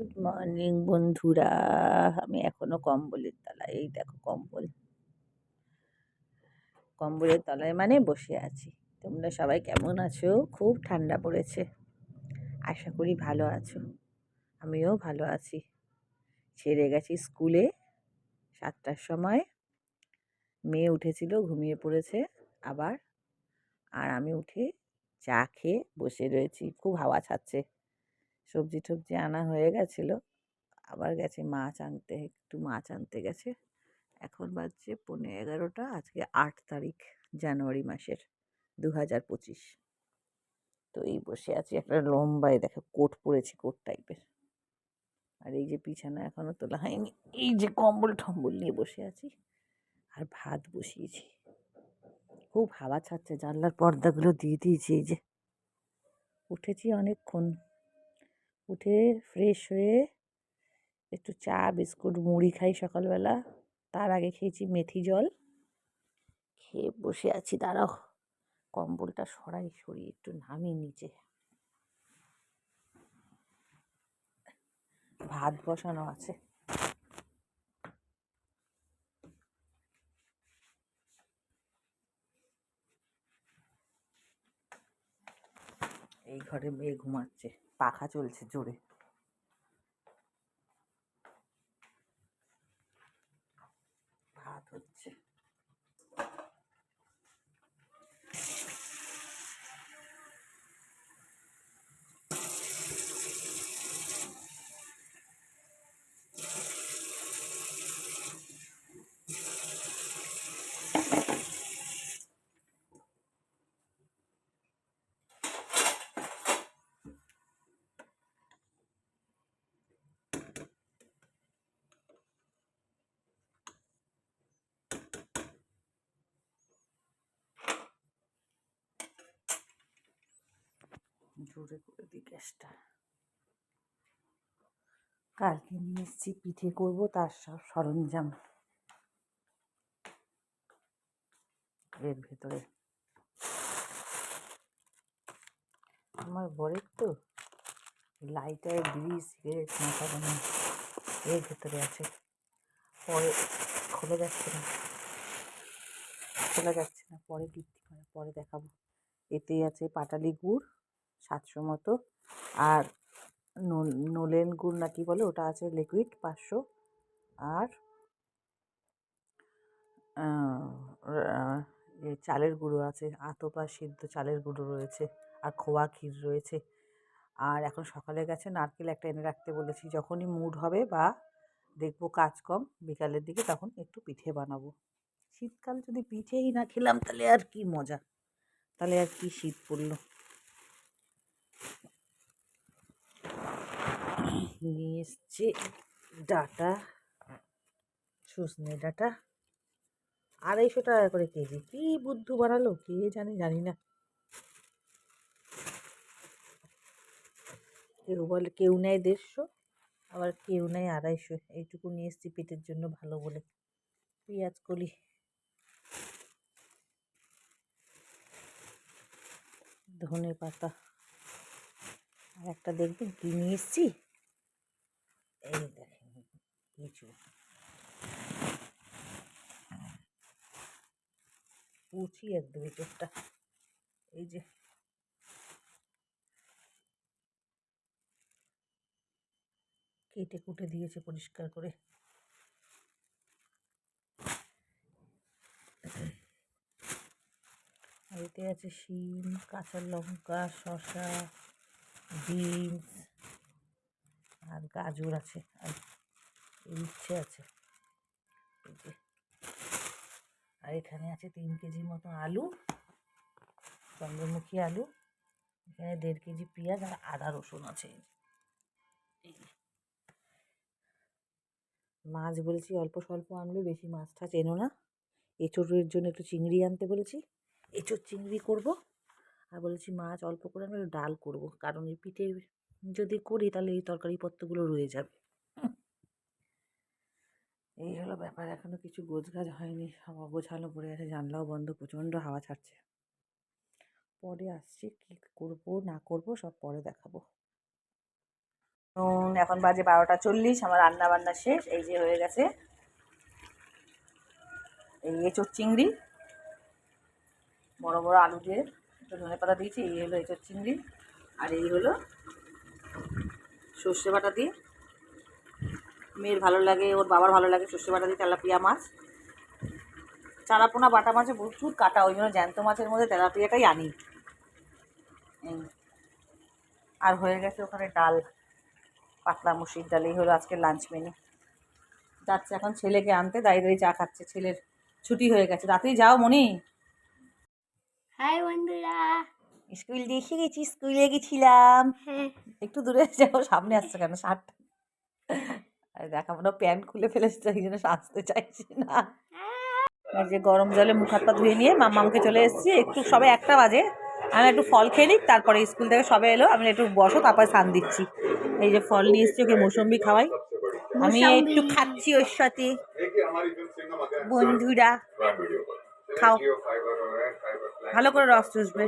Good morning বন্ধুরা। আমি এখনো কম্বলের তলায়, এই দেখো কম্বলের তলায় মানে বসে আছি। তোমরা সবাই কেমন আছো? খুব ঠান্ডা পড়েছে, আশা করি ভালো আছো। আমিও ভালো আছি। ছেড়ে গেছি স্কুলে 7টার সময়। মেয়ে উঠেছিল, ঘুমিয়ে পড়েছে আবার, আর আমি উঠে চা খেয়ে বসে রয়েছি। খুব হাওয়া ছাড়ছে। সবজি টবজি আনা হয়ে গেছিলো, আবার গেছে একটু মাছ আনতে গেছে। এখন বাজছে 11:15। আজকে 8 তারিখ জানুয়ারি মাসের 2025। তো এই বসে আছি, একটা লম্বায় দেখো কোট পরেছি, কোট টাইপের। আর এই যে বিছানা এখনো তোলা হয়নি, এই যে কম্বল টম্বল নিয়ে বসে আছি। আর ভাত বসিয়েছি। খুব হাওয়া ছাড়ছে, জানলার পর্দাগুলো দিয়ে দিয়েছি। এই যে উঠেছি অনেকক্ষণ, উঠে ফ্রেশ হয়ে একটু চা বিস্কুট মুড়ি খাই সকালবেলা। তার আগে খেয়েছি মেথি জল, খেয়ে বসে আছি। দাঁড়াও, কম্বলটা সরিয়ে একটু নামিয়ে নিচে। ভাত বসানো আছে। এই ঘরে মেয়ে ঘুমাচ্ছে, পাখা চলছে জোরে। ভাত হচ্ছে। জোরে করে দিই গ্যাসটা। কালকে নিয়ে এসেছি পিঠে করবো, তার সব সরঞ্জাম এর ভেতরে। আমার বরের তো লাইটার, বিড়ি, সিগারেট মাথা বানা এর ভেতরে আছে। পরে খোলা যাচ্ছে না, পরে বৃদ্ধি করে, পরে দেখাবো। এতেই আছে পাটালি গুড় 700 মতো, আর নোলেন গুড় না কি বলে ওটা আছে লিকুইড 500, আর চালের গুঁড়ো আছে, আতপা সিদ্ধ চালের গুঁড়ো রয়েছে, আর খোয়া ক্ষীর রয়েছে। আর এখন সকালে গেছে নারকেল একটা এনে রাখতে বলেছি, যখনই মুড হবে বা দেখবো কাজ কম বিকালের দিকে, তখন একটু পিঠে বানাবো। শীতকাল যদি পিঠেই না খেলাম তাহলে আর কি মজা, তাহলে আর কি শীত পড়লো। নিয়ে এসছে ডাটা, সজনে ডাটা, 250 টাকা করে কেজি। কি বুদ্ধু বানালো কে জানে, জানি না। কেউ বলে, কেউ নেয় 150, আবার কেউ নেয় 250। এইটুকু নিয়ে এসছি পেটের জন্য ভালো বলে। পেঁয়াজ কলি, ধনে পাতা, আর একটা দেখবেন কি নিয়ে এসছি, এই দেখেন কিছু পুচি একদম এঁচোড়টা, এই যে কেটে কুটে দিয়েছে পরিষ্কার করে। আর এতে আছে শিম, কাঁচা লঙ্কা, শসা, বিনস, আর গাজর আছে, আর উচ্ছে আছে, এই যে। আর এখানে আছে 3 কেজি মতো আলু, চন্দ্রমুখী আলু। এখানে 1.5 কেজি পেঁয়াজ, আর আদা রসুন আছে। এই মাছ বলেছি অল্প স্বল্প আনবে, বেশি মাছ টাছ এনো না। এঁচোড়ের জন্য একটু চিংড়ি আনতে বলেছি, এঁচোড় চিংড়ি করব। আর বলেছি মাছ অল্প করে আমি ডাল করব, কারণ এই পিঠে যদি করি তাহলে এই তরকারিপত্রগুলো রয়ে যাবে। এই হলো ব্যাপার, এখনো কিছু গোছগাছ হয়নি, সব অগোছালো পড়ে আছে, জানলাও বন্ধ, প্রচণ্ড হাওয়া ছাড়ছে। পরে আসছি, কী করব না করব সব পরে দেখাবো। এখন বাজে 12টা 40, আমার রান্না বান্না শেষ। এই যে হয়ে গেছে এই এঁচোড় চিংড়ি, বড় বড় আলু দিয়ে একটু ধনে পাতা দিয়েছি। এই হলো এঁচোড় চিংড়ি, আর এই হলো সর্ষে বাটা দিয়ে। মেয়ের ভালো লাগে, ওর বাবার ভালো লাগে সর্ষে বাটা দিয়ে তেলাপিয়া মাছ। চারাপোনা বাটা মাছে প্রচুর কাটা, ওই জন্য জ্যান্ত মাছের মধ্যে তেলাপিয়াটাই আনি। আর হয়ে গেছে ওখানে ডাল, পাতলা মুসুরির ডাল। এই হলো আজকের লাঞ্চ মেনু। যাচ্ছে এখন ছেলেকে আনতে, দাঁড়িয়ে দাঁড়িয়ে চা খাচ্ছে। ছেলের ছুটি হয়ে গেছে। রাতেই যাও মনি। হাই বন্ধুরা, স্কুল দিয়ে এসে গেছি, স্কুলে গেছিলাম। হ্যাঁ একটু দূরে যাও, সামনে আসছে কেন? শার্ট দেখা মনে প্যান্ট খুলে ফেলেছে, এই জন্য আসতে চাইছি না। এই যে গরম জলে মুখ হাত পা ধুয়ে নিয়ে মাম্মামকে চলে এসেছি। একটু সবে 1টা বাজে, আমি একটু ফল খেয়ে নিই, তারপরে স্কুল থেকে সবে এলো, আমি একটু বসো, তারপরে স্নান দিচ্ছি। এই যে ফল নিয়ে এসেছি, ওকে মৌসম্বি খাওয়াই, আমি একটু খাচ্ছি ওর সাথে। বন্ধুরা খাও, ভালো করে রস চুষবে।